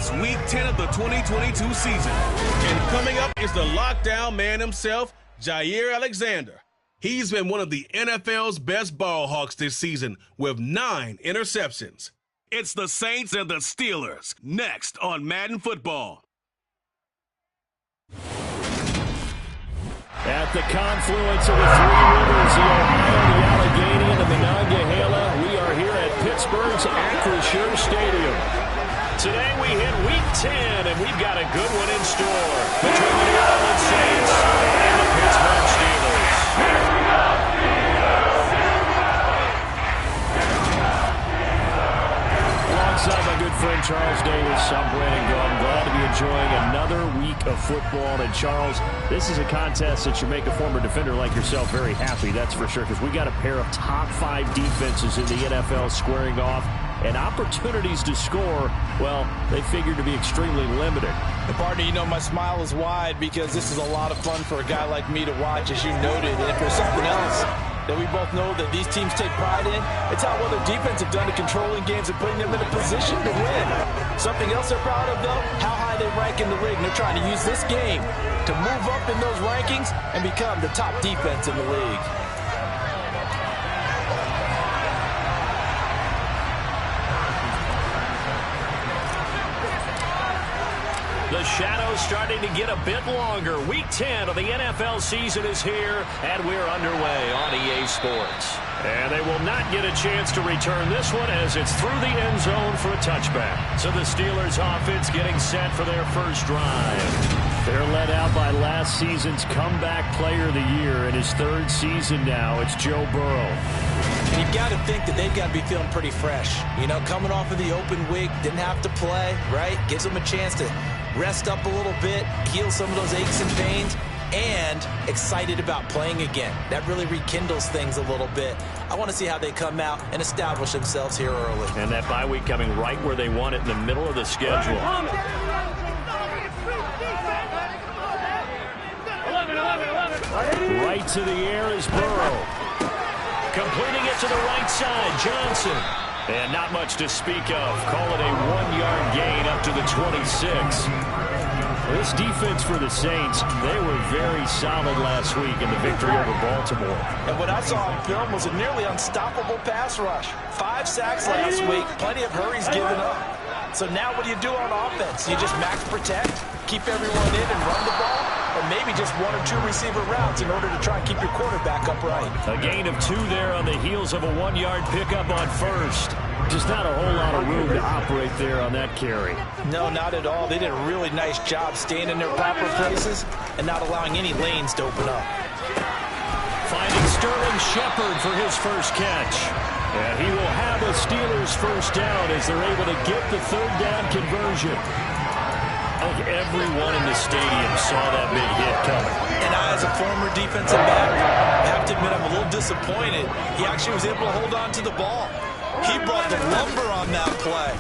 It's Week 10 of the 2022 season. And coming up is the lockdown man himself, Jair Alexander. He's been one of the NFL's best ball hawks this season with 9 interceptions. It's the Saints and the Steelers, next on Madden Football. At the confluence of the three rivers, the Ohio, the Allegheny, and the Monongahela, we are here at Pittsburgh's Acrisure Stadium. Today we hit Week 10, and we've got a good one in store between the New Orleans Saints and the Pittsburgh Steelers. Alongside my good friend Charles Davis, I'm Brandon Gordon. Glad to be enjoying another week of football. And Charles, this is a contest that should make a former defender like yourself very happy, that's for sure, because we got a pair of top 5 defenses in the NFL squaring off. And opportunities to score, well, they figured to be extremely limited. And partner, you know my smile is wide because this is a lot of fun for a guy like me to watch, as you noted. And if there's something else that we both know that these teams take pride in, it's how well their defense have done at controlling games and putting them in a position to win. Something else they're proud of, though, how high they rank in the league. And they're trying to use this game to move up in those rankings and become the top defense in the league. The shadow's starting to get a bit longer. Week 10 of the NFL season is here, and we're underway on EA Sports. And they will not get a chance to return this one as it's through the end zone for a touchback. So the Steelers offense getting set for their first drive. They're led out by last season's comeback player of the year. In his 3rd season now, it's Joe Burrow. And you've got to think that they've got to be feeling pretty fresh. You know, coming off of the open week, didn't have to play, right? Gives them a chance to rest up a little bit, heal some of those aches and pains, and excited about playing again. That really rekindles things a little bit. I want to see how they come out and establish themselves here early. And that bye week coming right where they want it, in the middle of the schedule. Right to the air is Burrow. Completing it to the right side, Johnson. And not much to speak of. Call it a 1-yard gain up to the 26. This defense for the Saints, they were very solid last week in the victory over Baltimore. And what I saw on film was a nearly unstoppable pass rush. 5 sacks last week, plenty of hurries given up. So now what do you do on offense? You just max protect, keep everyone in and run the ball, or maybe just 1 or 2 receiver routes in order to try and keep your quarterback upright. A gain of 2 there on the heels of a 1-yard pickup on first. Just not a whole lot of room to operate there on that carry. No, not at all. They did a really nice job staying in their proper places and not allowing any lanes to open up. Finding Sterling Shepard for his first catch. And he will have a Steelers first down as they're able to get the 3rd down conversion. I think everyone in the stadium saw that big hit coming. And I, as a former defensive back, have to admit I'm a little disappointed. He actually was able to hold on to the ball. He brought the lumber on that play.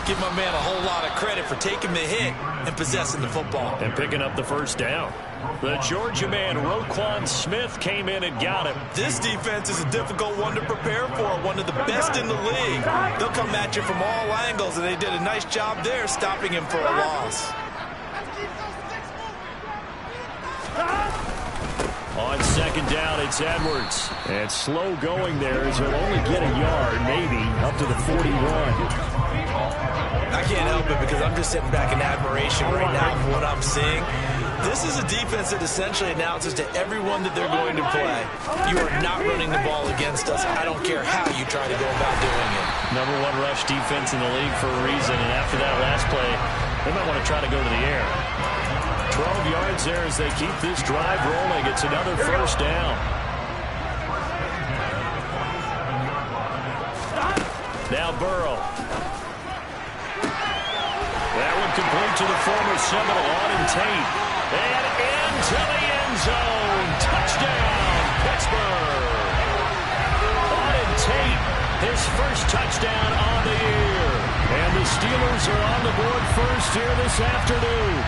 Give my man a whole lot of credit for taking the hit and possessing the football. And picking up the first down. The Georgia man, Roquan Smith, came in and got him. This defense is a difficult one to prepare for, one of the best in the league. They'll come at you from all angles, and they did a nice job there stopping him for a loss. On 2nd down, it's Edwards. And slow going there as he'll only get a yard, maybe, up to the 41. I can't help it because I'm just sitting back in admiration right now for what I'm seeing. This is a defense that essentially announces to everyone that they're going to play, you are not running the ball against us. I don't care how you try to go about doing it. Number 1 rush defense in the league for a reason, and after that last play, they might want to try to go to the air. 12 yards there as they keep this drive rolling. It's another first down. Now Burrow. That one complete to the former Seminole, Auden Tate. And into the end zone. Touchdown, Pittsburgh. Auden Tate, his first touchdown on the year. And the Steelers are on the board first here this afternoon.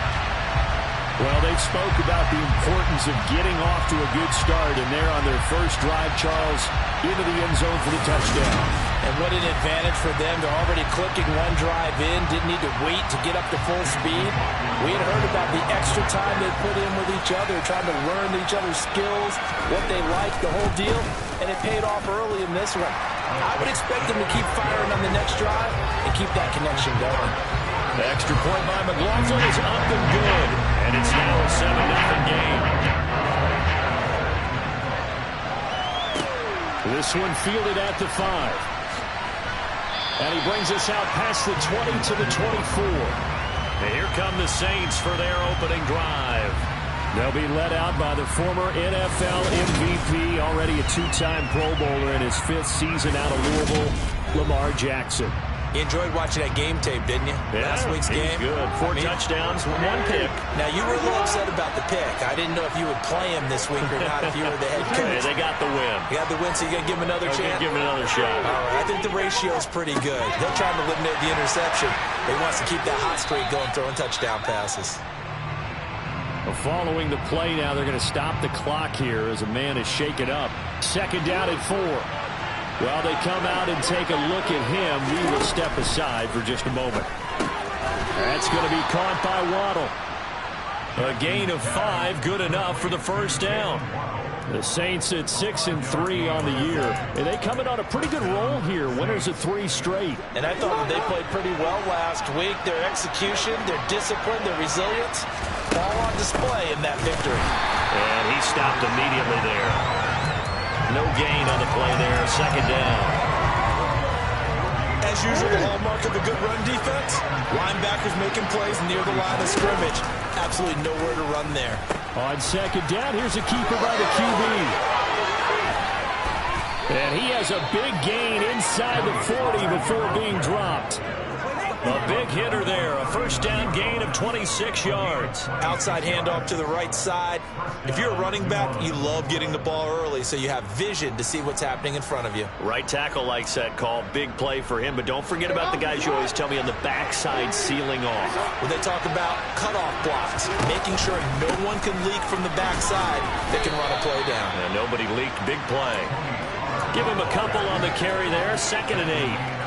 Well, they spoke about the importance of getting off to a good start, and they're on their first drive, Charles, into the end zone for the touchdown. And what an advantage for them. They're already clicking one drive in, didn't need to wait to get up to full speed. We had heard about the extra time they put in with each other, trying to learn each other's skills, what they like, the whole deal, and it paid off early in this one. I would expect them to keep firing on the next drive and keep that connection going. The extra point by McLaughlin is up and good, and it's now a 7-0 game. This one fielded at the 5. And he brings us out past the 20 to the 24. And here come the Saints for their opening drive. They'll be led out by the former NFL MVP, already a two-time Pro Bowler in his 5th season out of Louisville, Lamar Jackson. You enjoyed watching that game tape, didn't you? Yeah, Last week's game. Good. 4 touchdowns, 1 pick. Now, you were a little upset about the pick. I didn't know if you would play him this week or not if you were the head coach. Yeah, they got the win. You got the win, so you got to give him another chance? Give him another shot. All right, I think the ratio is pretty good. He'll try to eliminate the interception. He wants to keep that hot streak going, throwing touchdown passes. Well, following the play now, they're going to stop the clock here as a man is shaken up. 2nd down at 4. While they come out and take a look at him, we will step aside for just a moment. That's going to be caught by Waddle. A gain of 5, good enough for the first down. The Saints at 6-3 on the year. And they come in on a pretty good roll here. Winners of 3 straight. And I thought that they played pretty well last week. Their execution, their discipline, their resilience, all on display in that victory. And he stopped immediately there. No gain on the play there. 2nd down. As usual, the hallmark of a good run defense, linebackers making plays near the line of scrimmage. Absolutely nowhere to run there. On 2nd down, here's a keeper by the QB. And he has a big gain inside the 40 before being dropped. A big hitter there. A first down gain of 26 yards. Outside handoff to the right side. If you're a running back, you love getting the ball early so you have vision to see what's happening in front of you. Right tackle likes that call. Big play for him. But don't forget about the guys you always tell me on the backside sealing off. When they talk about cutoff blocks, making sure no one can leak from the backside, they can run a play down. And nobody leaked. Big play. Give him a couple on the carry there. 2nd and 8.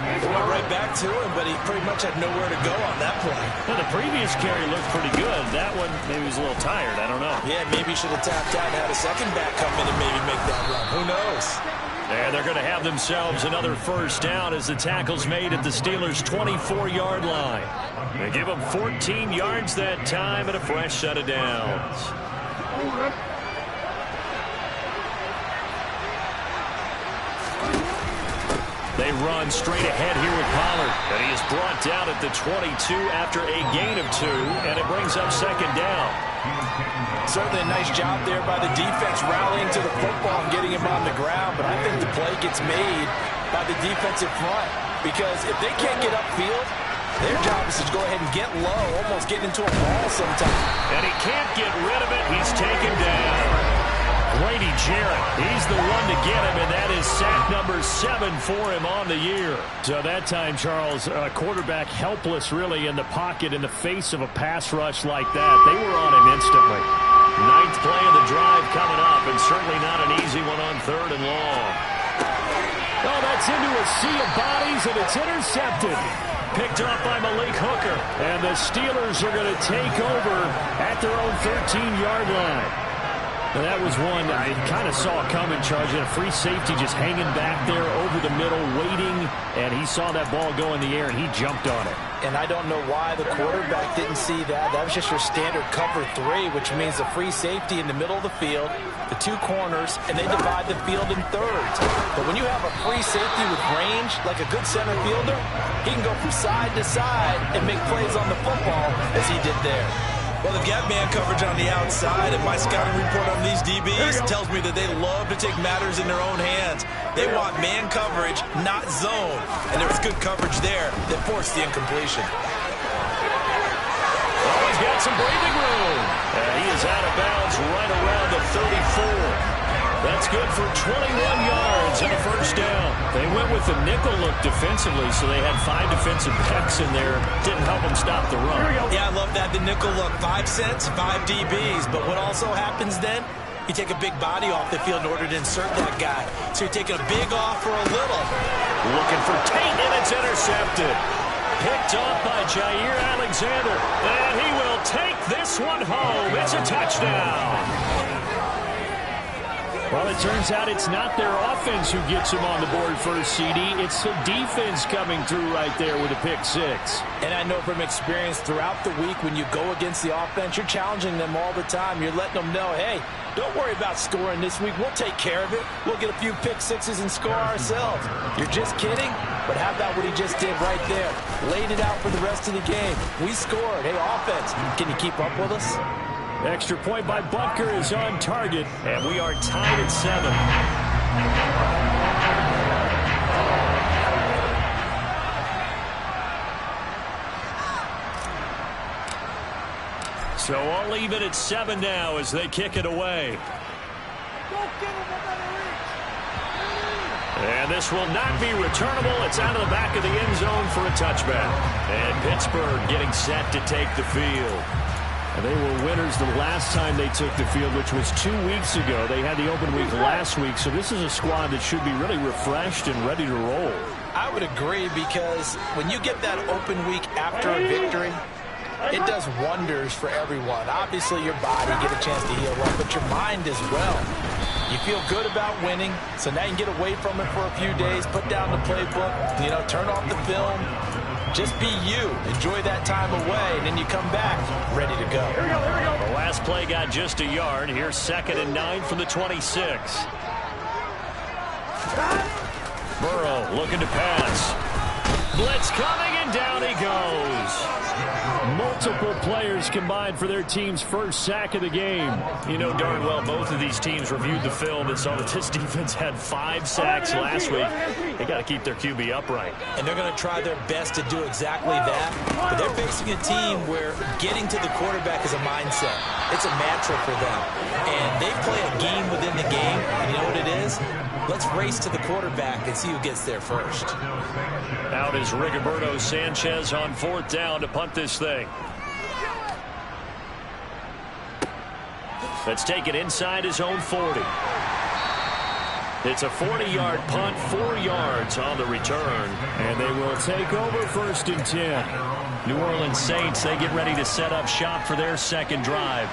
He went right back to him, but he pretty much had nowhere to go on that play. Well, the previous carry looked pretty good. That one, maybe he was a little tired. I don't know. Yeah, maybe he should have tapped out and had a second back come in and maybe make that run. Who knows? And they're going to have themselves another first down as the tackle's made at the Steelers' 24-yard line. They give them 14 yards that time and a fresh set of downs. They run straight ahead here with Pollard. And he is brought down at the 22 after a gain of 2, and it brings up 2nd down. Certainly a nice job there by the defense rallying to the football and getting him on the ground, but I think the play gets made by the defensive front because if they can't get upfield, their job is to go ahead and get low, almost get into a ball sometime. And he can't get rid of it. He's taken down. Grady Jarrett, he's the one to get him, and that is sack number 7 for him on the year. So that time, Charles, quarterback helpless really in the pocket in the face of a pass rush like that. They were on him instantly. 9th play of the drive coming up, and certainly not an easy one on 3rd and long. Oh, that's into a sea of bodies, and it's intercepted. Picked off by Malik Hooker. And the Steelers are going to take over at their own 13-yard line. And that was one I kind of saw coming, charging a free safety just hanging back there over the middle, waiting, and he saw that ball go in the air, and he jumped on it. And I don't know why the quarterback didn't see that. That was just your standard cover 3, which means a free safety in the middle of the field, the 2 corners, and they divide the field in thirds. But when you have a free safety with range, like a good center fielder, he can go from side to side and make plays on the football as he did there. Well, they've got man coverage on the outside, and my scouting report on these DBs tells me that they love to take matters in their own hands. They want man coverage, not zone. And there was good coverage there that forced the incompletion. Oh, he's got some breathing room. And he is out of bounds right around the 34. That's good for 21 yards and a first down. They went with the nickel look defensively, so they had 5 defensive backs in there. Didn't help them stop the run. Yeah, I love that, the nickel look. 5 cents, 5 DBs. But what also happens then You take a big body off the field in order to insert that guy. So you're taking a big off for a little. Looking for Tate, and it's intercepted. Picked off by Jair Alexander. And he will take this one home. It's a touchdown. Well, it turns out it's not their offense who gets them on the board first, CD. It's the defense coming through right there with a pick six. And I know from experience throughout the week when you go against the offense, you're challenging them all the time. You're letting them know, hey, don't worry about scoring this week. We'll take care of it. We'll get a few pick sixes and score ourselves. You're just kidding? But how about what he just did right there? Laid it out for the rest of the game. We scored. Hey, offense, can you keep up with us? Extra point by Butker is on target, and we are tied at 7. So I'll leave it at 7 now as they kick it away. And this will not be returnable. It's out of the back of the end zone for a touchback. And Pittsburgh getting set to take the field. And they were winners the last time they took the field, which was 2 weeks ago. They had the open week last week, so this is a squad that should be really refreshed and ready to roll. I would agree, because when you get that open week after a victory, it does wonders for everyone. Obviously, your body get a chance to heal up, but your mind as well. You feel good about winning, so now you can get away from it for a few days, put down the playbook, turn off the film. Just be you. Enjoy that time away, and then you come back ready to go. Here we go, here we go. The last play got just a yard. Here's 2nd and 9 from the 26. Burrow looking to pass. Blitz coming, and down he goes. Multiple players combined for their team's first sack of the game. You know darn well both of these teams reviewed the film and saw that this defense had 5 sacks last week. They got to keep their QB upright. And they're going to try their best to do exactly that. But they're facing a team where getting to the quarterback is a mindset. It's a mantra for them. And they play a game within the game. And you know what it is? Let's race to the quarterback and see who gets there first. Out is Rigoberto Sanchez on 4th down to punt this thing. Let's take it inside his own 40. It's a 40-yard punt, 4 yards on the return. And they will take over 1st and 10. New Orleans Saints, they get ready to set up shop for their second drive.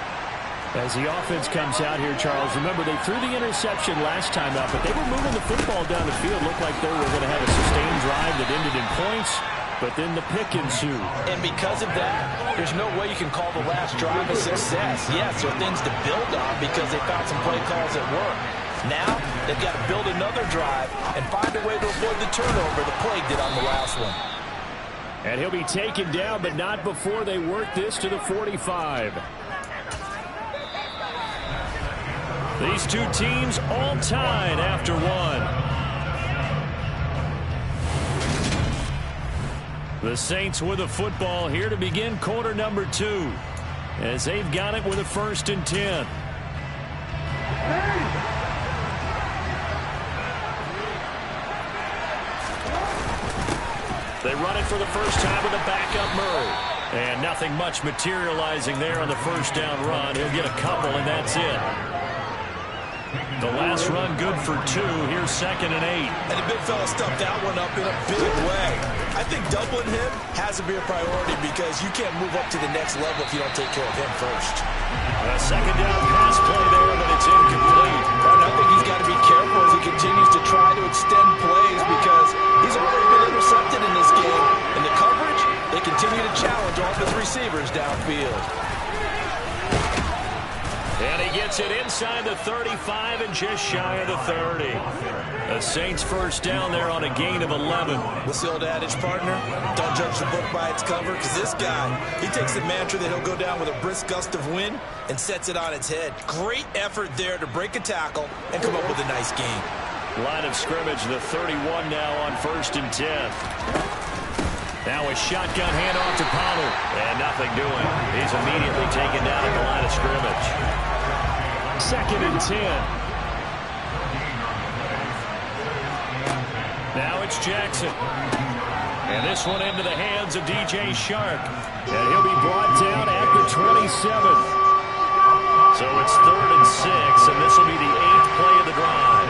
As the offense comes out here, Charles, remember they threw the interception last time out, but they were moving the football down the field. Looked like they were going to have a sustained drive that ended in points, but then the pick ensued. And because of that, there's no way you can call the last drive a success. Yes, there are things to build on because they found some play calls at work. Now, they've got to build another drive and find a way to avoid the turnover the plague did on the last one. And he'll be taken down, but not before they work this to the 45. These two teams all tied after 1. The Saints with a football here to begin quarter number 2, as they've got it with a 1st and 10. They run it for the first time with a backup Murray. And nothing much materializing there on the 1st down run. He'll get a couple, and that's it. The last run good for 2. Here's 2nd and 8. And the big fella stuffed that one up in a big way. I think doubling him has to be a priority because you can't move up to the next level if you don't take care of him first. A 2nd down pass play there, but it's incomplete. And I think he's got to be careful as he continues to try to extend plays because he's already been intercepted in this game. And the coverage, they continue to challenge all his receivers downfield. And he gets it inside the 35 and just shy of the 30. The Saints 1st down there on a gain of 11. What's the old adage, partner? Don't judge the book by its cover, because this guy, he takes the mantra that he'll go down with a brisk gust of wind and sets it on its head. Great effort there to break a tackle and come up with a nice game. Line of scrimmage, the 31 now on 1st and 10. Now a shotgun handoff to Pollard. And nothing doing. He's immediately taken down at the line of scrimmage. 2nd and 10. Now it's Jackson. And this one into the hands of DJ Shark. And he'll be brought down at the 27. So it's 3rd and 6, and this will be the 8th play of the drive.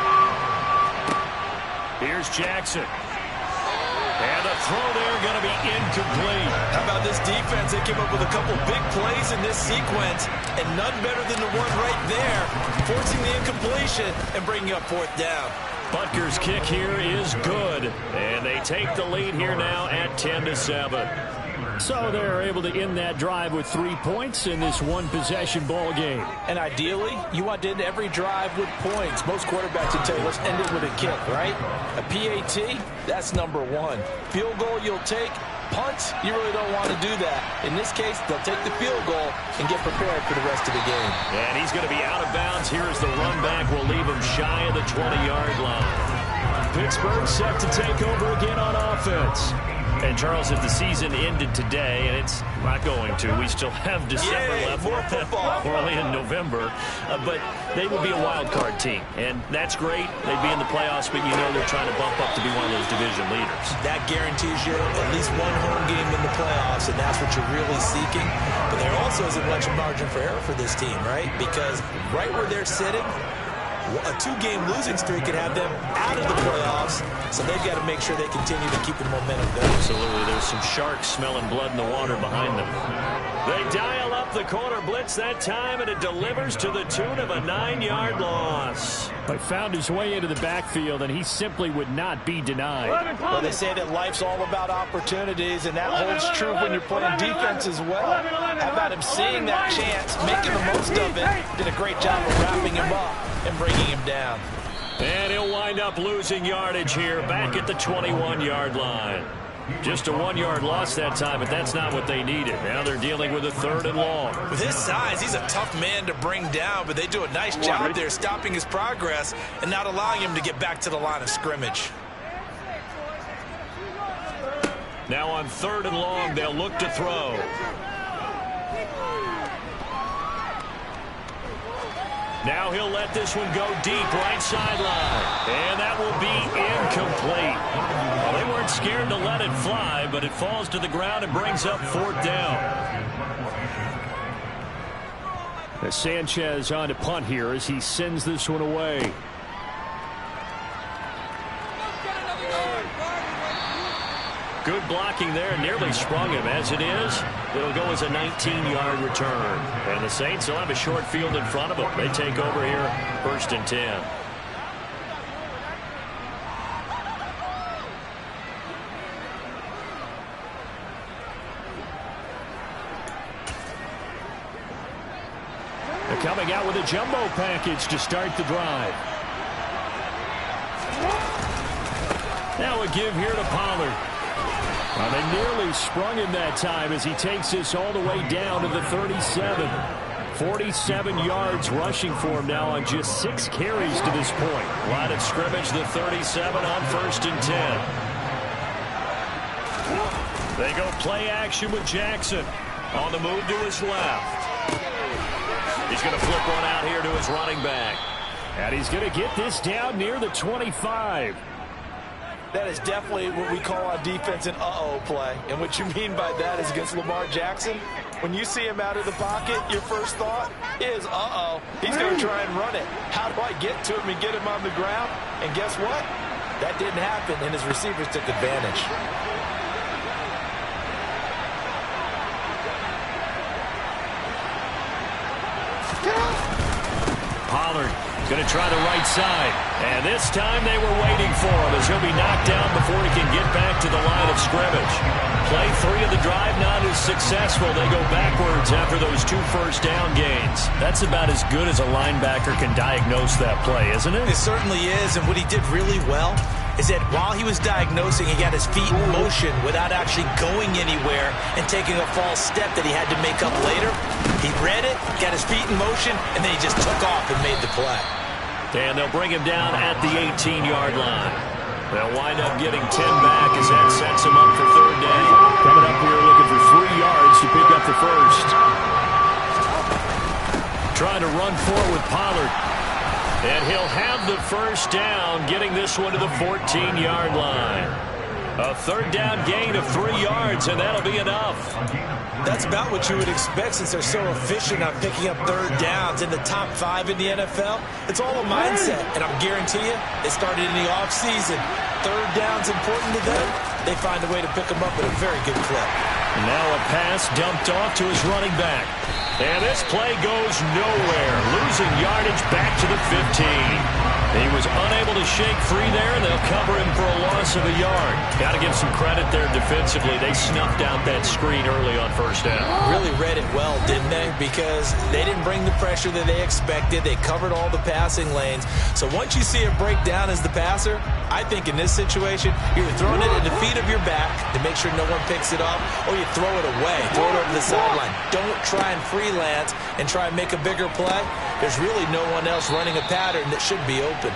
Here's Jackson. And the throw there going to be incomplete. How about this defense? They came up with a couple big plays in this sequence, and none better than the one right there, forcing the incompletion and bringing up 4th down. Butker's kick here is good, and they take the lead here now at 10-7. So they're able to end that drive with 3 points in this one-possession ball game. And ideally, you want to end every drive with points. Most quarterbacks would tell you, let's end it with a kick, right? A PAT, that's number 1. Field goal you'll take. Punts, you really don't want to do that. In this case, they'll take the field goal and get prepared for the rest of the game. And he's going to be out of bounds. Here's the run back. We'll leave him shy of the 20-yard line. Pittsburgh set to take over again on offense. And, Charles, if the season ended today, and it's not going to, we still have December left. More football. We're only in November. But they would be a wild card team. And that's great. They'd be in the playoffs, but you know they're trying to bump up to be one of those division leaders. That guarantees you at least one home game in the playoffs, and that's what you're really seeking. But there also isn't much margin for error for this team, right? Because right where they're sitting, a 2-game losing streak could have them out of the playoffs, so they've got to make sure they continue to keep the momentum going. Absolutely. There's some sharks smelling blood in the water behind them. They dial up the corner blitz that time, and it delivers to the tune of a 9-yard loss. But found his way into the backfield, and he simply would not be denied. Well, they say that life's all about opportunities, and that holds true when you're playing defense as well. How about him seeing that chance, making the most of it, did a great job of wrapping him up and bringing him down. And he'll wind up losing yardage here back at the 21-yard line. Just a 1-yard loss that time, but that's not what they needed. Now they're dealing with a 3rd and long. With his size, he's a tough man to bring down, but they do a nice job there stopping his progress and not allowing him to get back to the line of scrimmage. Now on 3rd and long, they'll look to throw. Now he'll let this one go deep right sideline. And that will be incomplete. Well, they weren't scared to let it fly, but it falls to the ground and brings up 4th down. Sanchez on to punt here as he sends this one away. Good blocking there, nearly sprung him. As it is, it'll go as a 19-yard return. And the Saints will have a short field in front of them. They take over here, 1st and 10. They're coming out with a jumbo package to start the drive. Now a give here to Pollard. Well, they nearly sprung him that time as he takes this all the way down to the 37. 47 yards rushing for him now on just 6 carries to this point. Line of scrimmage, the 37 on 1st and 10. They go play action with Jackson. On the move to his left. He's going to flip one out here to his running back. And he's going to get this down near the 25. That is definitely what we call on defense an uh-oh play. And what you mean by that is against Lamar Jackson, when you see him out of the pocket, your first thought is, uh-oh, he's going to try and run it. How do I get to him and get him on the ground? And guess what? That didn't happen, and his receivers took advantage. Pollard going to try the right side. And this time they were waiting for him as he'll be knocked down before he can get back to the line of scrimmage. Play 3 of the drive not as successful. They go backwards after those 2 first-down gains. That's about as good as a linebacker can diagnose that play, isn't it? It certainly is, and what he did really well is that while he was diagnosing, he got his feet in motion without actually going anywhere and taking a false step that he had to make up later. He read it, got his feet in motion, and then he just took off and made the play. And they'll bring him down at the 18-yard line. They'll wind up getting 10 back as that sets him up for 3rd down. Coming up here looking for 3 yards to pick up the first. Trying to run forward with Pollard. And he'll have the first down, getting this one to the 14-yard line. A 3rd down gain of 3 yards, and that'll be enough. That's about what you would expect since they're so efficient on picking up third downs in the top 5 in the NFL. It's all a mindset, and I'm guarantee you, they started in the offseason. Third down's important to them. They find a way to pick them up at a very good clip. Now a pass dumped off to his running back. And this play goes nowhere. Losing yardage back to the 15. He was unable to shake free there, and they'll cover him for a loss of a yard. Got to give some credit there defensively. They snuffed out that screen early on first down. Really read it well, didn't they? Because they didn't bring the pressure that they expected. They covered all the passing lanes. So once you see it break down as the passer, I think in this situation, you're throwing it at the feet of your back to make sure no one picks it up, or you throw it away, throw it over the sideline. Don't try and freelance and try and make a bigger play. There's really no one else running a pattern that should be open.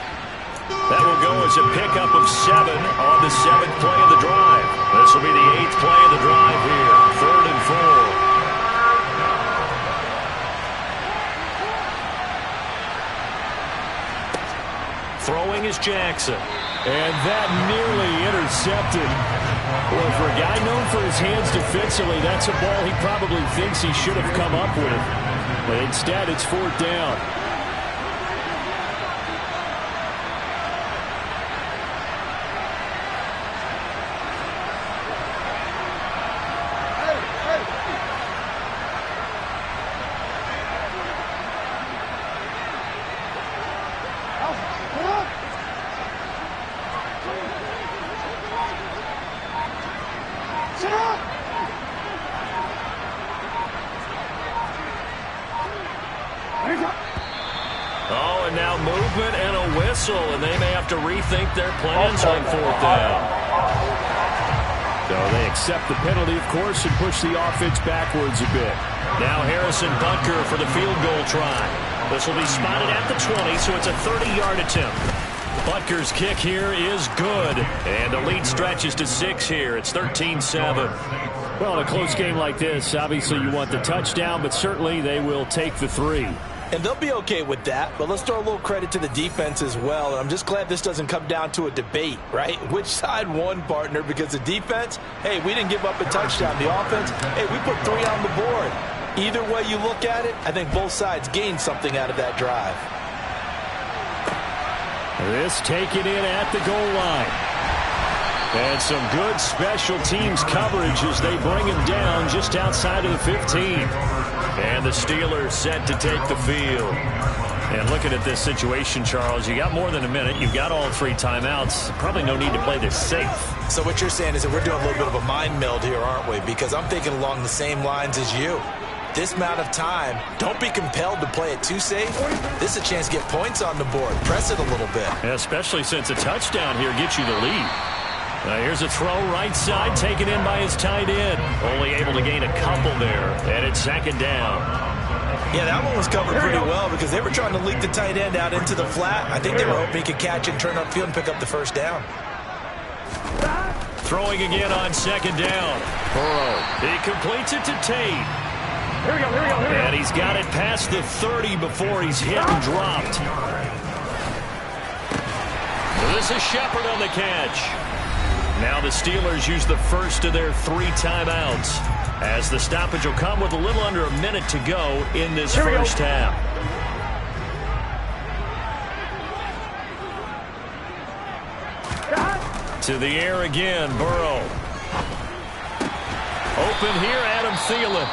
That will go as a pickup of 7 on the 7th play of the drive. This will be the 8th play of the drive here. 3rd and 4. Throwing is Jackson. And that nearly intercepted. Well, for a guy known for his hands defensively, that's a ball he probably thinks he should have come up with. But instead, it's 4th down. Oh, and now movement and a whistle, and they may have to rethink their plans on 4th down. So they accept the penalty, of course, and push the offense backwards a bit. Now Harrison Butker for the field goal try. This will be spotted at the 20, so it's a 30-yard attempt. Butker's kick here is good, and the lead stretches to 6 here. It's 13-7. Well, in a close game like this, obviously you want the touchdown, but certainly they will take the 3. And they'll be okay with that, but let's throw a little credit to the defense as well. And I'm just glad this doesn't come down to a debate, right? Which side won, partner? Because the defense, hey, we didn't give up a touchdown. The offense, hey, we put 3 on the board. Either way you look at it, I think both sides gained something out of that drive. This taken in at the goal line. And some good special teams coverage as they bring him down just outside of the 15. And the Steelers set to take the field. And looking at this situation, Charles, you got more than a minute. You've got all 3 timeouts. Probably no need to play this safe. So what you're saying is that we're doing a little bit of a mind meld here, aren't we? Because I'm thinking along the same lines as you. This amount of time, don't be compelled to play it too safe. This is a chance to get points on the board. Press it a little bit. Yeah, especially since a touchdown here gets you the lead. Now here's a throw right side, taken in by his tight end. Only able to gain a couple there, and it's 2nd down. Yeah, that one was covered pretty well because they were trying to leak the tight end out into the flat. I think they were hoping he could catch it, turn upfield, and pick up the 1st down. Throwing again on 2nd down. Burrow, he completes it to Tate. Here we go. And he's got it past the 30 before he's hit and dropped. This is Shepard on the catch. Now the Steelers use the first of their 3 timeouts, as the stoppage will come with a little under a minute to go in this first half. To the air again, Burrow. Open here, Adam Thielen.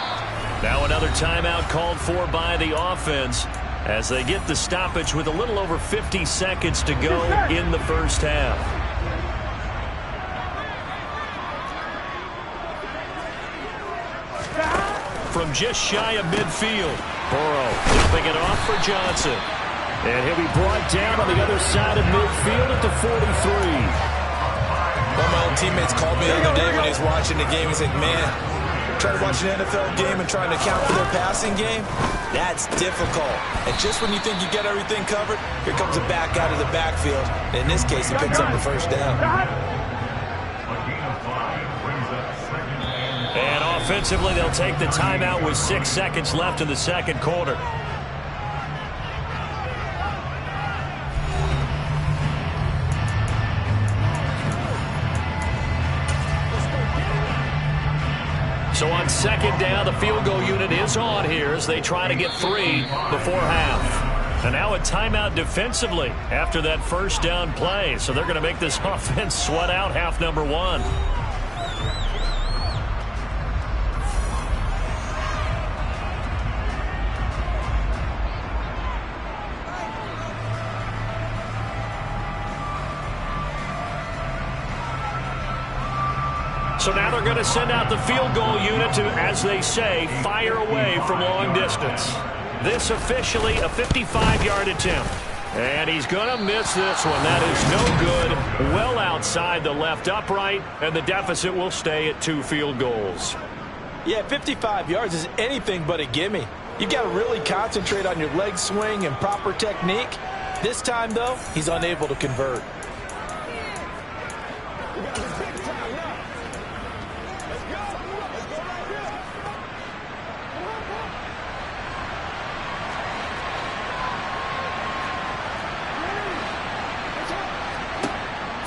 Now another timeout called for by the offense as they get the stoppage with a little over 50 seconds to go in the first half. From just shy of midfield, Burrow dumping it off for Johnson. And he'll be brought down on the other side of midfield at the 43. One of my old teammates called me the other day when he was watching the game. He's like, man, trying to watch an NFL game and trying to account for their passing game, that's difficult. And just when you think you get everything covered, here comes a back out of the backfield. And in this case, he picks up the 1st down. And offensively, they'll take the timeout with 6 seconds left in the 2nd quarter. So on second down, the field goal unit is on here as they try to get 3 before half. And now a timeout defensively after that first down play. So they're going to make this offense sweat out half number 1. So now they're going to send out the field goal unit to, as they say, fire away from long distance. This officially a 55-yard attempt. And he's going to miss this one. That is no good. Well outside the left upright, and the deficit will stay at 2 field goals. Yeah, 55 yards is anything but a gimme. You've got to really concentrate on your leg swing and proper technique. This time, though, he's unable to convert.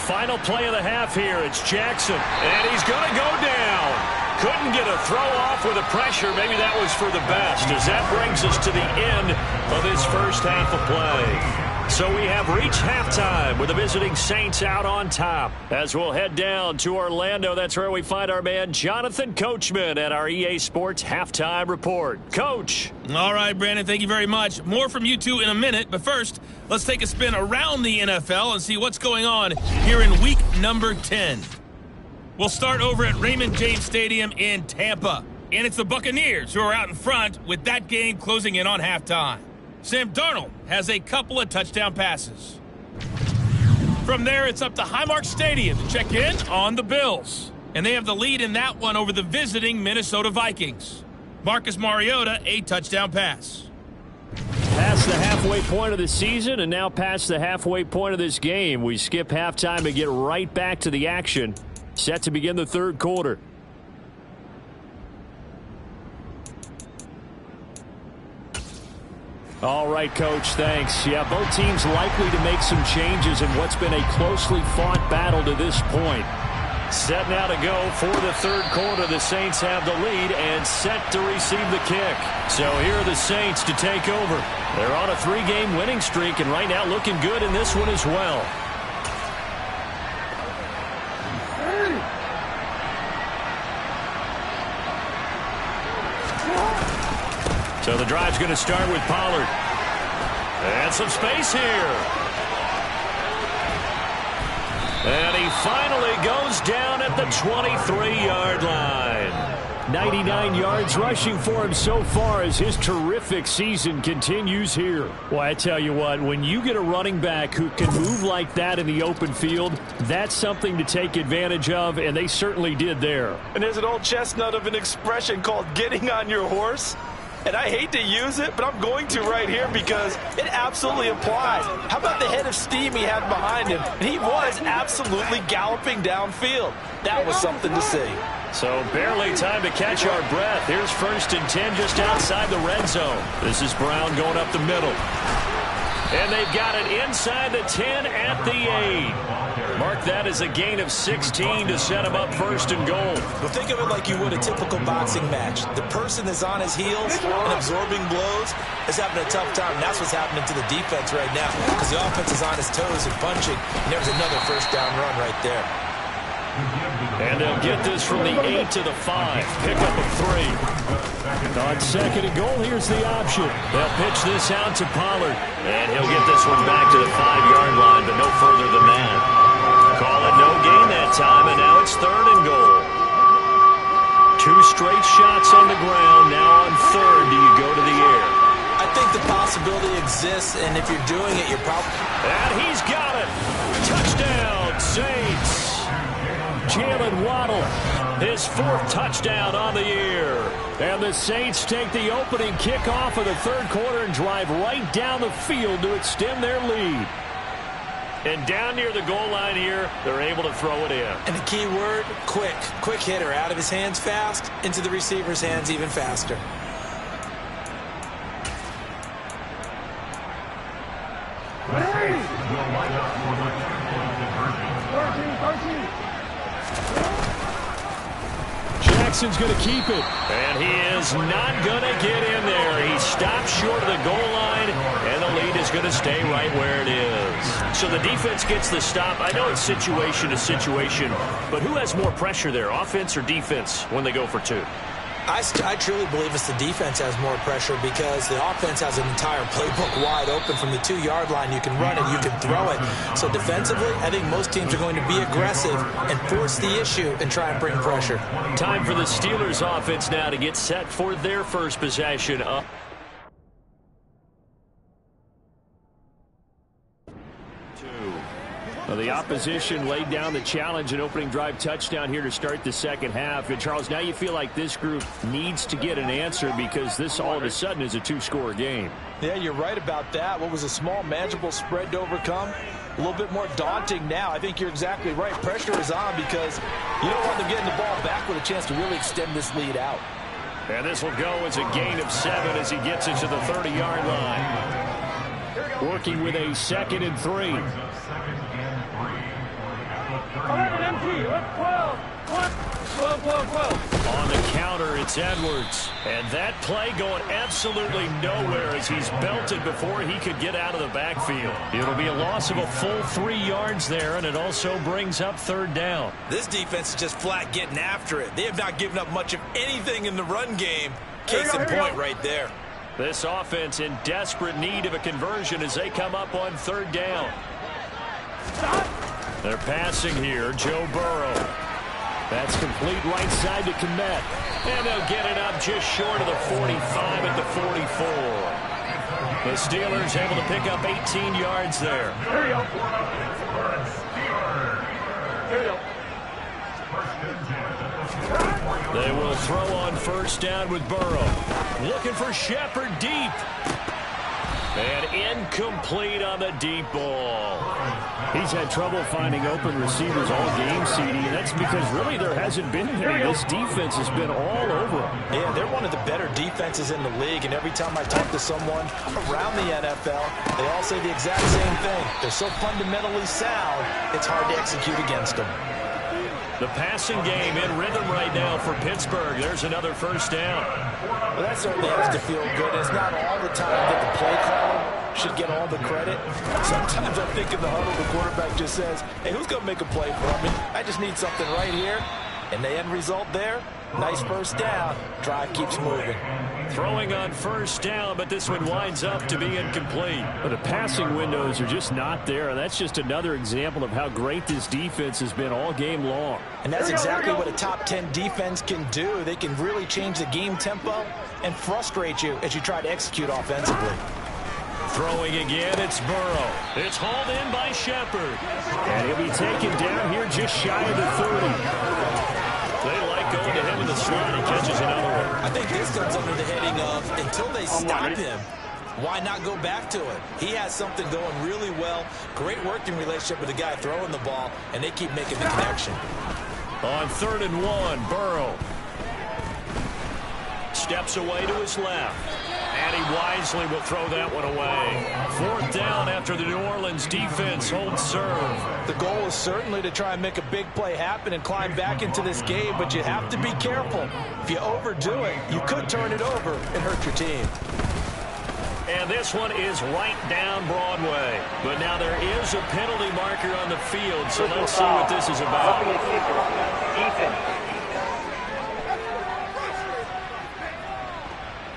Final play of the half here. It's Jackson, and he's going to go down. Couldn't get a throw off with the pressure. Maybe that was for the best, as that brings us to the end of this first half of play. So we have reached halftime with the visiting Saints out on top. As we'll head down to Orlando, that's where we find our man Jonathan Coachman at our EA Sports Halftime Report. Coach. All right, Brandon, thank you very much. More from you two in a minute, but first, let's take a spin around the NFL and see what's going on here in week number 10. We'll start over at Raymond James Stadium in Tampa, and it's the Buccaneers who are out in front with that game closing in on halftime. Sam Darnold has a couple of touchdown passes. From there, it's up to Highmark Stadium to check in on the Bills. And they have the lead in that one over the visiting Minnesota Vikings. Marcus Mariota, a touchdown pass. Past the halfway point of the season and now past the halfway point of this game. We skip halftime and get right back to the action. Set to begin the third quarter. All right, Coach, thanks. Yeah, both teams likely to make some changes in what's been a closely fought battle to this point. Set now to go for the third quarter. The Saints have the lead and set to receive the kick. So here are the Saints to take over. They're on a 3-game winning streak and right now looking good in this one as well. So the drive's going to start with Pollard. And some space here. And he finally goes down at the 23-yard line. 99 yards rushing for him so far as his terrific season continues here. Well, I tell you what, when you get a running back who can move like that in the open field, that's something to take advantage of, and they certainly did there. And there's an old chestnut of an expression called getting on your horse. And I hate to use it, but I'm going to right here because it absolutely applies. How about the head of steam he had behind him? And he was absolutely galloping downfield. That was something to see. So barely time to catch our breath. Here's 1st and 10 just outside the red zone. This is Brown going up the middle. And they've got it inside the 10 at the 8. Mark that as a gain of 16 to set him up 1st and goal. Well, think of it like you would a typical boxing match. The person is on his heels and absorbing blows is having a tough time. And that's what's happening to the defense right now because the offense is on his toes and punching. And there's another 1st down run right there. And they'll get this from the 8 to the 5. Pickup of 3. On 2nd and goal, here's the option. They'll pitch this out to Pollard. And he'll get this one back to the 5-yard line, but no further than that. Call it no gain that time, and now it's 3rd and goal. 2 straight shots on the ground. Now on 3rd, do you go to the air? I think the possibility exists, and if you're doing it, you're probably... And he's got it. Touchdown, Saints. Jalen Waddle, his 4th touchdown on the year. And the Saints take the opening kickoff of the third quarter and drive right down the field to extend their lead. And down near the goal line here, they're able to throw it in. And the key word, quick. Quick hitter. Out of his hands fast, into the receiver's hands even faster. Jackson's going to keep it. And he is not going to get in there. He stopped short of the goal line, and the lead is going to stay right where it is. So the defense gets the stop. I know it's situation to situation, but who has more pressure there, offense or defense, when they go for two? I truly believe it's the defense has more pressure because the offense has an entire playbook wide open from the 2-yard line. You can run it, you can throw it. So defensively, I think most teams are going to be aggressive and force the issue and try and bring pressure. Time for the Steelers offense now to get set for their first possession. Well, the opposition laid down the challenge and opening drive touchdown here to start the second half. And, Charles, now you feel like this group needs to get an answer because this all of a sudden is a 2-score game. Yeah, you're right about that. What was a small, manageable spread to overcome? A little bit more daunting now. I think you're exactly right. Pressure is on because you don't want them getting the ball back with a chance to really extend this lead out. And this will go as a gain of 7 as he gets it to the 30-yard line. Working with a 2nd and 3. 11 MG, 12. On the counter, it's Edwards. And that play going absolutely nowhere as he's belted before he could get out of the backfield. It'll be a loss of a full 3 yards there, and it also brings up 3rd down. This defense is just flat getting after it. They have not given up much of anything in the run game. Case in point right there. This offense in desperate need of a conversion as they come up on 3rd down. They're passing here, Joe Burrow. That's complete right side to Kmet. And they'll get it up just short of the 45 at the 44. The Steelers able to pick up 18 yards there. Here we go. Here we go. They will throw on 1st down with Burrow. Looking for Shepard deep. And incomplete on the deep ball. He's had trouble finding open receivers all game, CD, and that's because really there hasn't been any. This defense has been all over them. Yeah, they're one of the better defenses in the league, and every time I talk to someone around the NFL, they all say the exact same thing. They're so fundamentally sound, it's hard to execute against them. The passing game in rhythm right now for Pittsburgh. There's another 1st down. Well, that certainly has to feel good. It's not all the time that the play caller should get all the credit. Sometimes I think in the huddle, the quarterback just says, hey, who's going to make a play for me? I just need something right here. And the end result there, nice 1st down. Drive keeps moving. Throwing on 1st down, but this one winds up to be incomplete. But the passing windows are just not there. That's just another example of how great this defense has been all game long. And that's exactly what a top 10 defense can do. They can really change the game tempo and frustrate you as you try to execute offensively. Throwing again, it's Burrow. It's hauled in by Shepard. And he'll be taken down here just shy of the 30. They like going to him in the slot. He catches another one. I think this comes under the heading of until they stop him, why not go back to it? He has something going really well. Great working relationship with the guy throwing the ball, and they keep making the connection. On 3rd and 1, Burrow steps away to his left. And he wisely will throw that one away. 4th down after the New Orleans defense holds serve. The goal is certainly to try and make a big play happen and climb back into this game, but you have to be careful. If you overdo it, you could turn it over and hurt your team. And this one is right down Broadway. But now there is a penalty marker on the field, so let's see what this is about.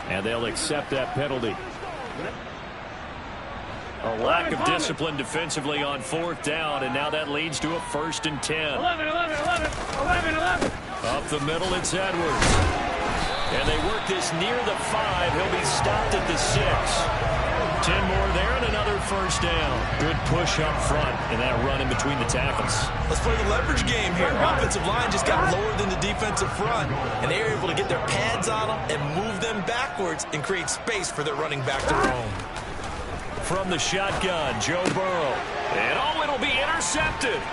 And they'll accept that penalty. A lack of discipline defensively on 4th down, and now that leads to a 1st and 10. 11. Up the middle, it's Edwards. And they work this near the 5. He'll be stopped at the 6. 10 more there and another 1st down. Good push up front in that run in between the tackles. Let's play the leverage game here. Offensive line just got lower than the defensive front, and they were able to get their pads on them and move them backwards and create space for their running back to roam. From the shotgun, Joe Burrow. And it'll be intercepted.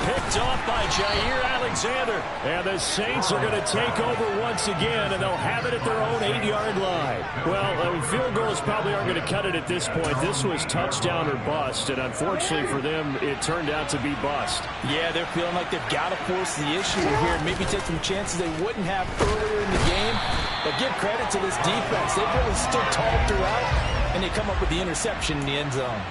picked off by Jair Alexander. And the Saints are going to take over once again, and they'll have it at their own 8-yard line. Well, field goals probably aren't going to cut it at this point. This was touchdown or bust, and unfortunately for them, it turned out to be bust. Yeah, they're feeling like they've got to force the issue here and maybe take some chances they wouldn't have earlier in the game. But give credit to this defense. They've really stood tall throughout, and they come up with the interception in the end zone.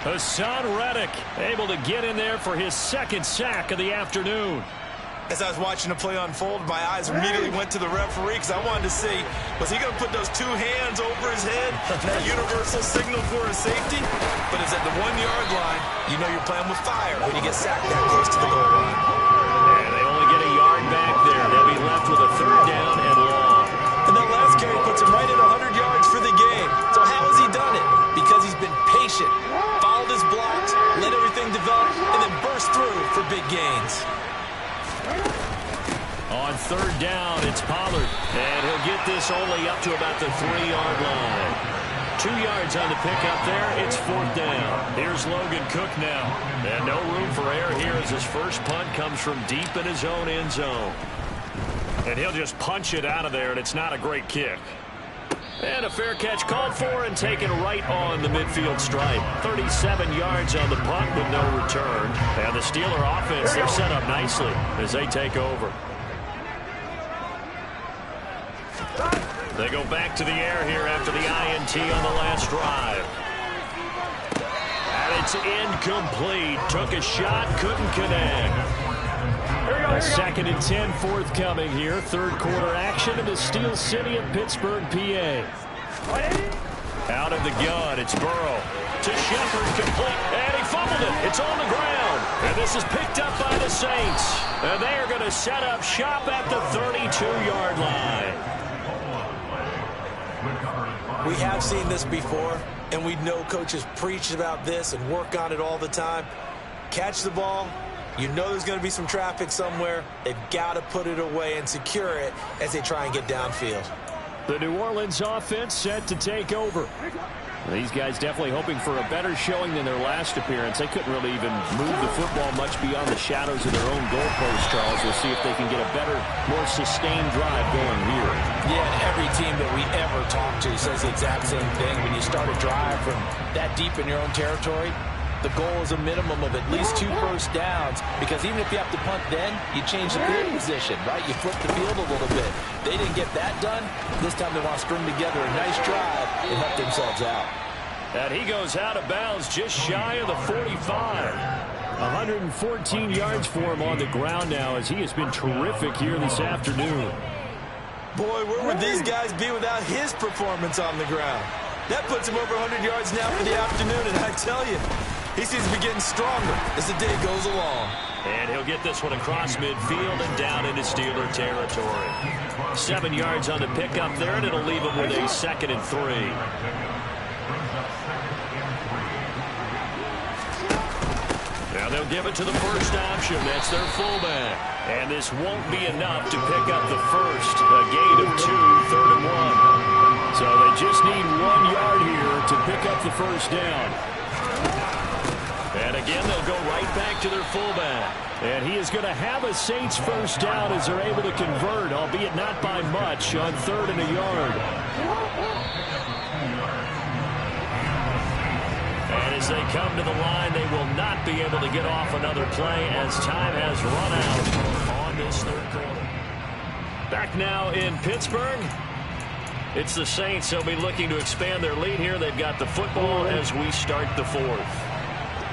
Hassan Reddick able to get in there for his second sack of the afternoon. As I was watching the play unfold, my eyes immediately went to the referee because I wanted to see, was he going to put those two hands over his head, that universal signal for his safety? But it's at the 1-yard line. You know you're playing with fire when you get sacked that close to the goal line. And they only get a yard back there. They'll be left with a 3rd down and long. And that last carry puts him right at 100 yards for the game. So how has he done it? Because he's been patient, followed his blocks, let everything develop, and then burst through for big gains. On 3rd down, it's Pollard. And he'll get this only up to about the 3-yard line. 2 yards on the pickup there. It's 4th down. Here's Logan Cook now. And no room for error here as his first punt comes from deep in his own end zone. And he'll just punch it out of there, and it's not a great kick. And a fair catch called for and taken right on the midfield stripe. 37 yards on the punt with no return. And the Steeler offense, they're set up nicely as they take over. They go back to the air here after the INT on the last drive. And it's incomplete. Took a shot, couldn't connect. A 2nd and 10 forthcoming here. 3rd quarter action in the Steel City of Pittsburgh, PA. Out of the gun, it's Burrow. To Shepard, complete, and he fumbled it. It's on the ground. And this is picked up by the Saints. And they are going to set up shop at the 32-yard line. We have seen this before, and we know coaches preach about this and work on it all the time. Catch the ball. You know there's going to be some traffic somewhere. They've got to put it away and secure it as they try and get downfield. The New Orleans offense set to take over. These guys definitely hoping for a better showing than their last appearance. They couldn't really even move the football much beyond the shadows of their own goalpost, Charles. We'll see if they can get a better, more sustained drive going here. Yeah, and every team that we ever talk to says the exact same thing. When you start a drive from that deep in your own territory, the goal is a minimum of at least 2 first downs, because even if you have to punt then, you change the field position, right? You flip the field a little bit. They didn't get that done. This time they want to string together a nice drive and help themselves out. And he goes out of bounds just shy of the 45. 114 yards for him on the ground now as he has been terrific here this afternoon. Boy, where would these guys be without his performance on the ground? That puts him over 100 yards now for the afternoon, and I tell you, he seems to be getting stronger as the day goes along. And he'll get this one across midfield and down into Steeler territory. 7 yards on the pickup there, and it'll leave him with a 2nd and 3. Now they'll give it to the first option. That's their fullback. And this won't be enough to pick up the first. A gain of 2, 3rd and 1. So they just need 1 yard here to pick up the first down. And again, they'll go right back to their fullback. And he is going to have a Saints first down as they're able to convert, albeit not by much, on 3rd and a yard. And as they come to the line, they will not be able to get off another play as time has run out on this 3rd quarter. Back now in Pittsburgh. It's the Saints. They'll be looking to expand their lead here. They've got the football as we start the 4th.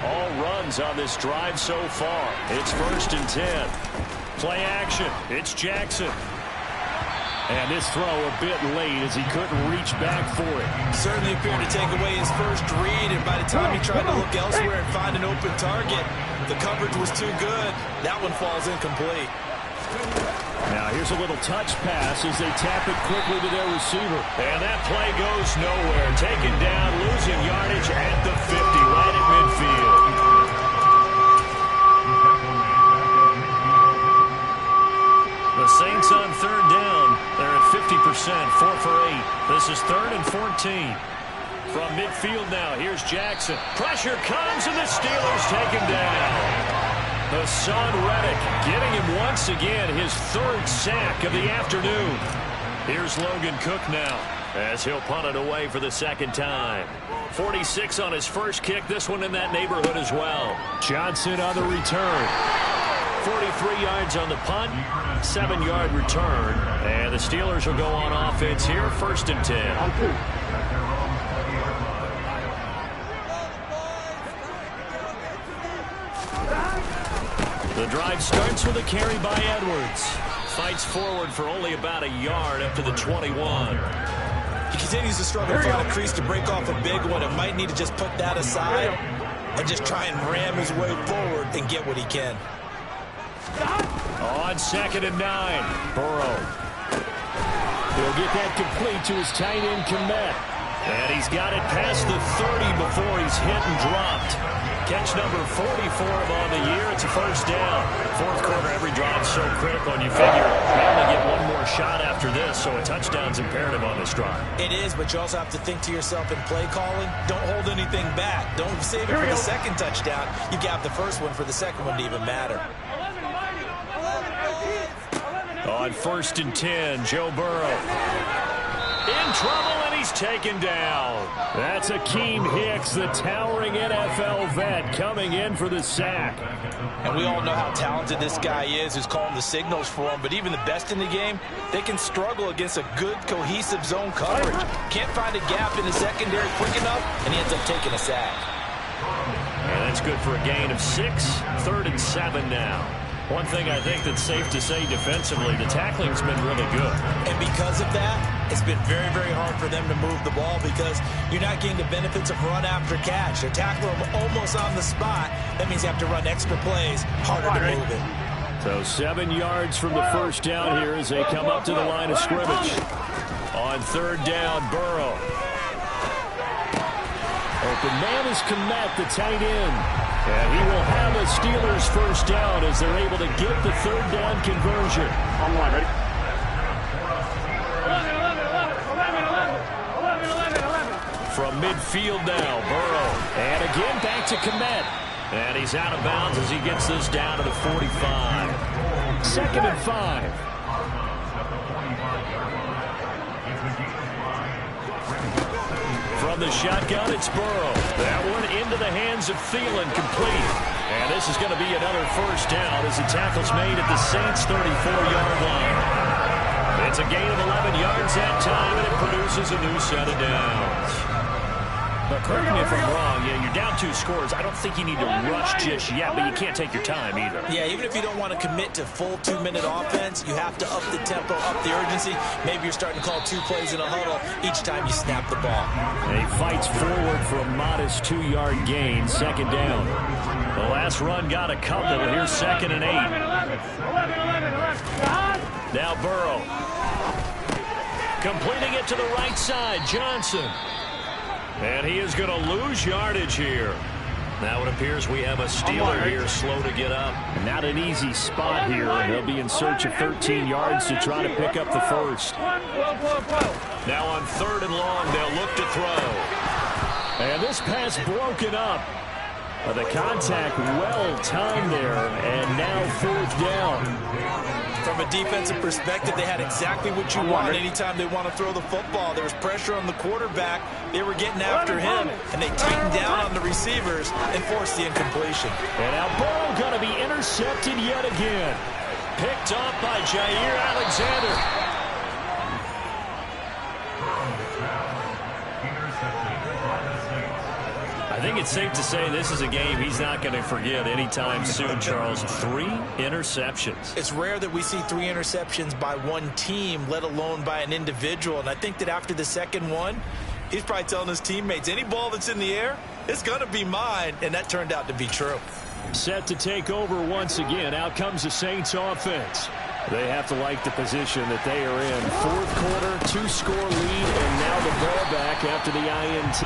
All runs on this drive so far. It's 1st and 10. Play action. It's Jackson. And this throw a bit late as he couldn't reach back for it. Certainly appeared to take away his first read, and by the time he tried to look elsewhere and find an open target, the coverage was too good. That one falls incomplete. Now here's a little touch pass as they tap it quickly to their receiver. And that play goes nowhere. Taken down, losing yardage at the 50, right at midfield. The Saints on 3rd down. They're at 50%, 4 for 8. This is 3rd and 14. From midfield now, here's Jackson. Pressure comes, and the Steelers take him down. Hassan Reddick getting him once again his third sack of the afternoon. Here's Logan Cook now as he'll punt it away for the second time. 46 on his first kick, this one in that neighborhood as well. Johnson on the return. 43 yards on the punt, 7-yard return, and the Steelers will go on offense here, 1st and 10. The drive starts with a carry by Edwards. Fights forward for only about a yard up to the 21. He continues to struggle to find a crease to break off a big one. It might need to just put that aside and just try and ram his way forward and get what he can. On 2nd and 9, Burrow. He'll get that complete to his tight end, Kmet. And he's got it past the 30 before he's hit and dropped. Catch number 44 on the year. It's a first down. Fourth quarter, every drive so critical, and you figure you only get one more shot after this, so a touchdown's imperative on this drive. It is, but you also have to think to yourself in play calling, don't hold anything back. Don't save it for the second touchdown. You got the first one for the second one to even matter. On 1st and 10, Joe Burrow. In trouble, and he's taken down. That's Akeem Hicks, the towering NFL vet, coming in for the sack. And we all know how talented this guy is who's calling the signals for him, but even the best in the game, they can struggle against a good, cohesive zone coverage. Can't find a gap in the secondary quick enough, and he ends up taking a sack. And that's good for a gain of 6, 3rd and 7 now. One thing I think that's safe to say defensively, the tackling's been really good. And because of that, it's been very, very hard for them to move the ball because you're not getting the benefits of run after catch. They're tackling them almost on the spot. That means you have to run extra plays, harder to move it. So 7 yards from the first down here as they come up to the line of scrimmage. On 3rd down, Burrow. Open man is Kmet, the tight end. And he will have a Steelers first down as they're able to get the 3rd down conversion. On line, ready? 11. From midfield now, Burrow. And again back to Kmet. And he's out of bounds as he gets this down to the 45. 2nd and 5. From the shotgun, it's Burrow. That one into the hands of Thielen, complete. And this is going to be another first down as the tackle's made at the Saints' 34-yard line. It's a gain of 11 yards that time, and it produces a new set of downs. But correct me if I'm wrong, you're down 2 scores. I don't think you need to rush just yet, but you can't take your time either. Yeah, even if you don't want to commit to full 2-minute offense, you have to up the tempo, up the urgency. Maybe you're starting to call 2 plays in a huddle each time you snap the ball. And he fights forward for a modest 2-yard gain, 2nd down. The last run got a couple. Here's 2nd and 8. 11. Now Burrow. Completing it to the right side, Johnson. And he is going to lose yardage here. Now it appeers we have a Steeler here slow to get up. Not an easy spot here. They'll be in search of 13 yards to try to pick up the first. Now on 3rd and long, they'll look to throw. And this pass broken up. The contact well timed there, and now 4th down. From a defensive perspective, they had exactly what you want anytime they want to throw the football. There was pressure on the quarterback. They were getting after him, and they tightened down on the receivers and forced the incompletion. And now Burrow going to be intercepted yet again. Picked up by Jair Alexander. I think it's safe to say this is a game he's not going to forget anytime soon, Charles. 3 interceptions. It's rare that we see 3 interceptions by one team, let alone by an individual. And I think that after the second one, he's probably telling his teammates, any ball that's in the air, it's going to be mine. And that turned out to be true. Set to take over once again. Out comes the Saints offense. They have to like the position that they are in. 4th quarter, 2-score lead, and now the ball back after the INT.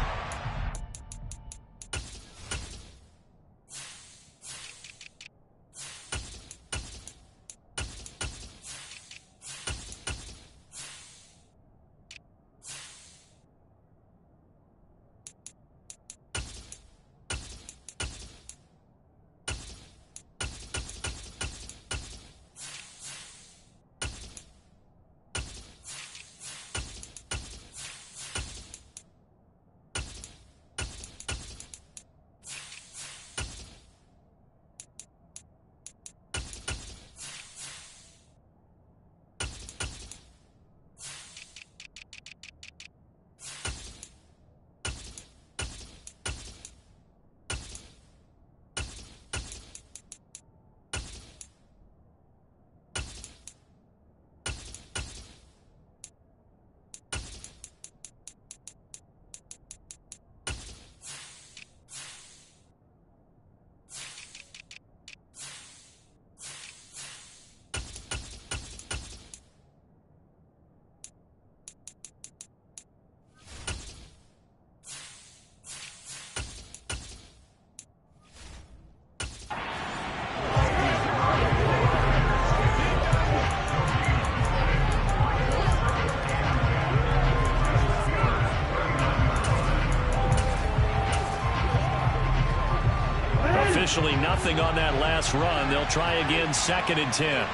officially nothing on that last run. They'll try again, 2nd and 10.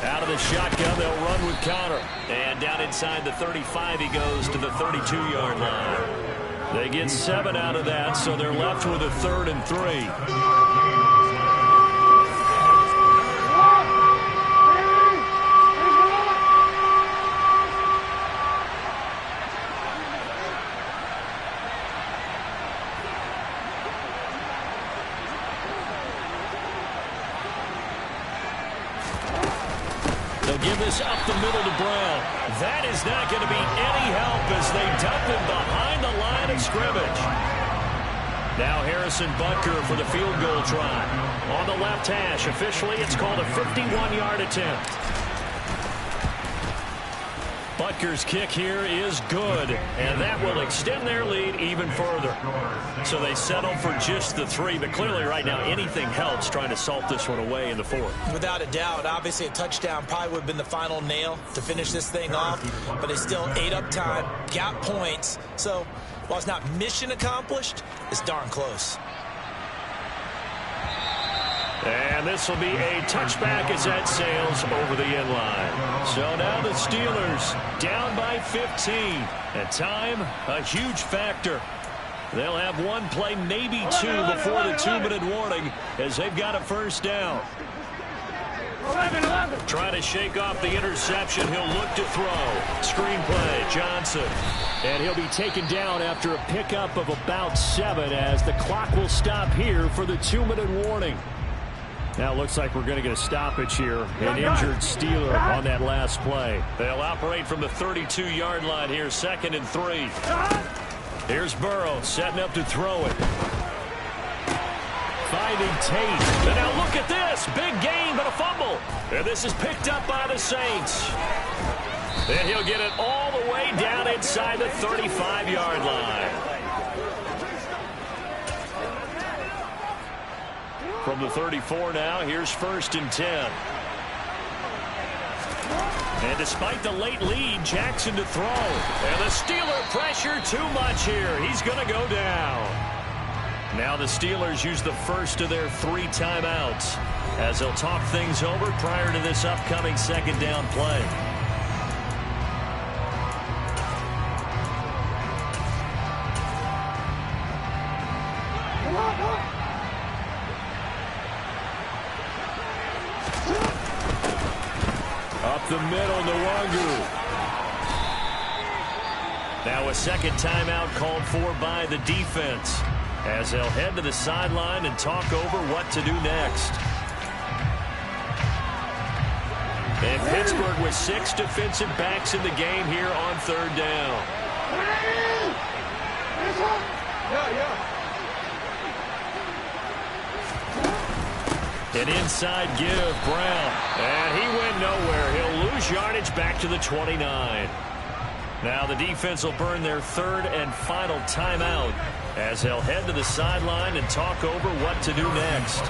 Out of the shotgun, they'll run with Connor. And down inside the 35, he goes to the 32-yard line. They get 7 out of that, so they're left with a 3rd and 3. Give this up the middle to Brown. That is not going to be any help as they dump him behind the line of scrimmage. Now Harrison Butker for the field goal try. On the left hash, officially it's called a 51-yard attempt. Butker's kick here is good, and that will extend their lead even further. So they settle for just the 3, but clearly right now anything helps trying to salt this one away in the 4th. Without a doubt, obviously a touchdown probably would have been the final nail to finish this thing off, but they still ate up time, got points. So while it's not mission accomplished, it's darn close. And this will be a touchback as that sails over the end line. So now the Steelers down by 15. And time, a huge factor. They'll have one play, maybe 2 before the 2-minute warning as they've got a first down. 11. Trying to shake off the interception. He'll look to throw. Screen play, Johnson. And he'll be taken down after a pickup of about 7 as the clock will stop here for the 2-minute warning. Now it looks like we're going to get a stoppage here. An injured Steeler on that last play. They'll operate from the 32-yard line here, 2nd and 3. Here's Burrow setting up to throw it. Finding Tate. And now look at this. Big gain, but a fumble. And this is picked up by the Saints. And he'll get it all the way down inside the 35-yard line. From the 34 now, here's 1st and 10. And despite the late lead, Jackson to throw. And the Steeler pressure too much here. He's going to go down. Now the Steelers use the first of their 3 timeouts as they'll talk things over prior to this upcoming 2nd down play. Up the middle, Nwangu. Now a 2nd timeout called for by the defense as they'll head to the sideline and talk over what to do next. And Pittsburgh with 6 defensive backs in the game here on 3rd down. An inside give, Brown. And he went nowhere. He'll lose yardage back to the 29. Now the defense will burn their 3rd and final timeout as they'll head to the sideline and talk over what to do next.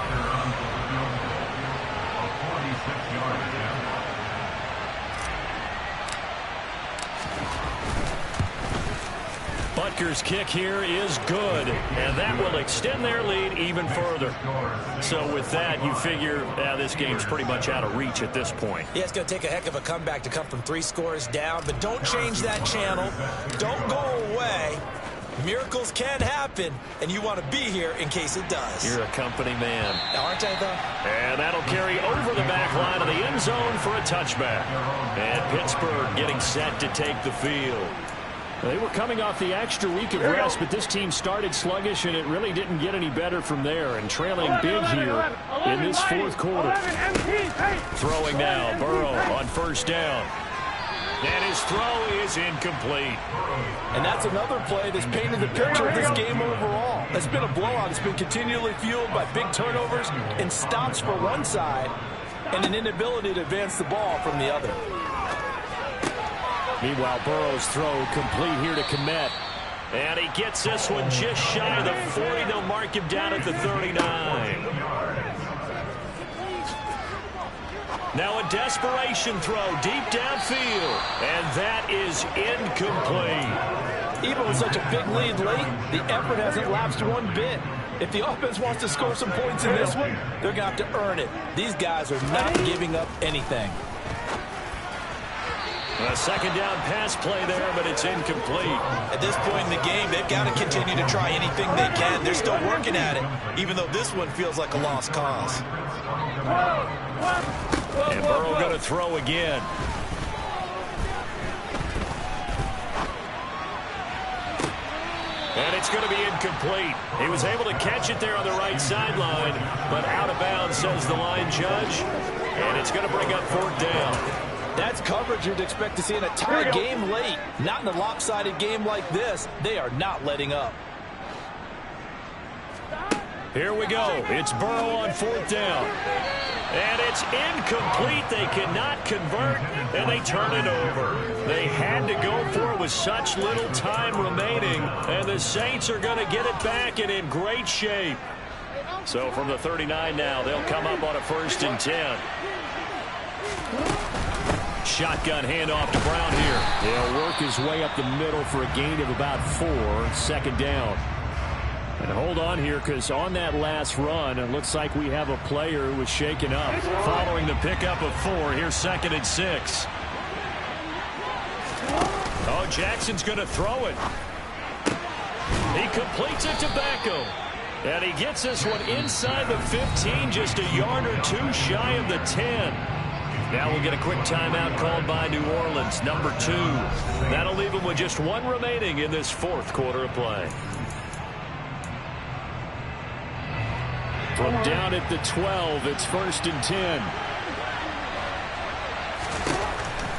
Butker's kick here is good, and that will extend their lead even further. So with that, you figure this game's pretty much out of reach at this point. Yeah, it's going to take a heck of a comeback to come from 3 scores down, but don't change that channel. Don't go away. Miracles can happen, and you want to be here in case it does. You're a company man. Aren't I, though? And that'll carry over the back line of the end zone for a touchback. And Pittsburgh getting set to take the field. They were coming off the extra week of rest, but this team started sluggish, and it really didn't get any better from there. And trailing big here in this 4th quarter. Throwing now, Burrow on 1st down. And his throw is incomplete. And that's another play that's painted the picture of this game overall. It's been a blowout. It's been continually fueled by big turnovers and stops for one side and an inability to advance the ball from the other. Meanwhile, Burrow's throw complete here to Kmet. And he gets this one just shy of the 40. They'll mark him down at the 39. Now a desperation throw deep downfield. And that is incomplete. Even with such a big lead late, the effort hasn't lapsed one bit. If the offense wants to score some points in this one, they're going to have to earn it. These guys are not giving up anything. A second down pass play there, but it's incomplete. At this point in the game, they've got to continue to try anything they can. They're still working at it, even though this one feels like a lost cause. And Burrow going to throw again. And it's going to be incomplete. He was able to catch it there on the right sideline, but out of bounds, says the line judge. And it's going to bring up fourth down. That's coverage you'd expect to see in a tie game late. Not in a lopsided game like this. They are not letting up. Here we go. It's Burrow on fourth down. And it's incomplete. They cannot convert, and they turn it over. They had to go for it with such little time remaining, and the Saints are going to get it back and in great shape. So from the 39 now, they'll come up on a 1st and 10. Shotgun handoff to Brown here. He'll work his way up the middle for a gain of about 4, second down. And hold on here, because on that last run, it looks like we have a player who was shaken up. Following the pickup of 4, here's 2nd and 6. Oh, Jackson's going to throw it. He completes it to Beckham. And he gets this one inside the 15, just a yard or 2 shy of the 10. Now we'll get a quick timeout called by New Orleans, number 2. That'll leave them with just 1 remaining in this 4th quarter of play. From down at the 12, it's 1st and 10.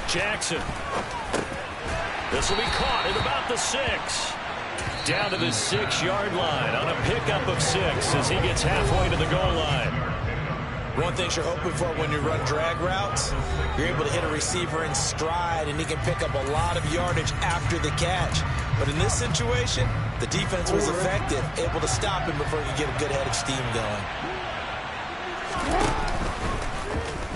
Jackson. This will be caught at about the 6. Down to the 6-yard line on a pickup of 6 as he gets halfway to the goal line. One thing you're hoping for when you run drag routes, you're able to hit a receiver in stride, and he can pick up a lot of yardage after the catch. But in this situation, the defense was effective, able to stop him before he could get a good head of steam going.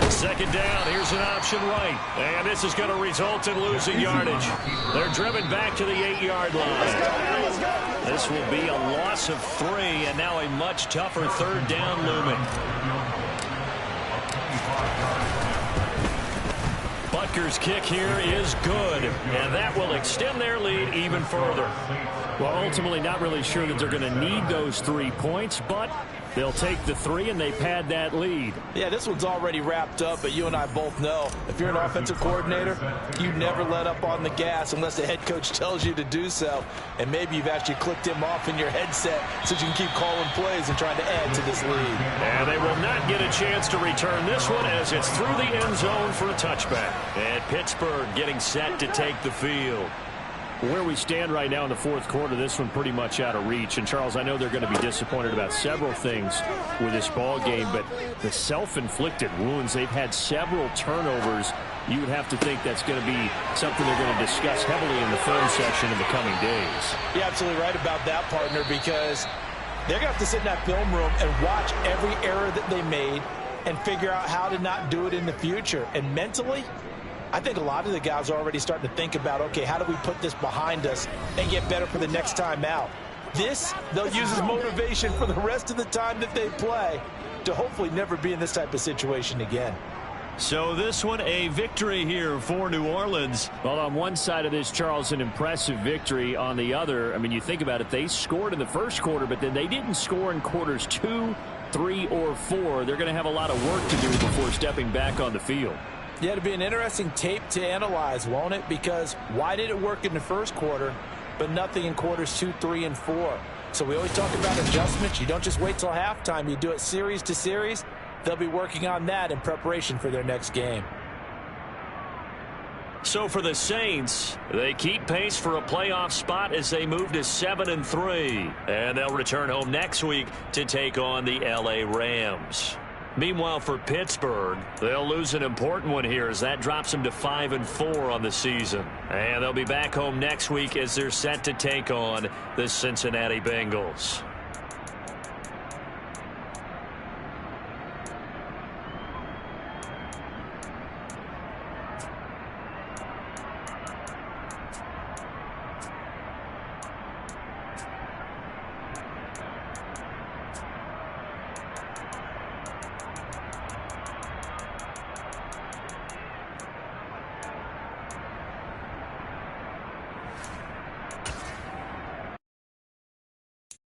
Second down, here's an option right. And this is going to result in losing yardage. They're driven back to the 8-yard line. This will be a loss of 3, and now a much tougher 3rd down looming. Butker's kick here is good, and that will extend their lead even further. Well, ultimately not really sure that they're going to need those 3 points, but they'll take the 3 and they pad that lead. Yeah, this one's already wrapped up, but you and I both know if you're an offensive coordinator, you never let up on the gas unless the head coach tells you to do so. And maybe you've actually clicked him off in your headset so you can keep calling plays and trying to add to this lead. And they will not get a chance to return this one as it's through the end zone for a touchback. And Pittsburgh getting set to take the field. Where we stand right now in the 4th quarter, this one pretty much out of reach. And, Charles, I know they're going to be disappointed about several things with this ball game, but the self-inflicted wounds, they've had several turnovers. You would have to think that's going to be something they're going to discuss heavily in the film section in the coming days. You're absolutely right about that, partner, because they're going to have to sit in that film room and watch every error that they made and figure out how to not do it in the future. And mentally, I think a lot of the guys are already starting to think about, okay, how do we put this behind us and get better for the next time out? This, they'll use as motivation for the rest of the time that they play to hopefully never be in this type of situation again. So this one, a victory here for New Orleans. Well, on one side of this, Charles, an impressive victory. On the other, I mean, you think about it, they scored in the 1st quarter, but then they didn't score in quarters 2, 3, or 4. They're going to have a lot of work to do before stepping back on the field. Yeah, it'll be an interesting tape to analyze, won't it? Because why did it work in the 1st quarter, but nothing in quarters 2, 3, and 4? So we always talk about adjustments. You don't just wait till halftime. You do it series to series. They'll be working on that in preparation for their next game. So for the Saints, they keep pace for a playoff spot as they move to 7-3. And they'll return home next week to take on the LA Rams. Meanwhile, for Pittsburgh, they'll lose an important one here as that drops them to 5-4 on the season. And they'll be back home next week as they're set to take on the Cincinnati Bengals.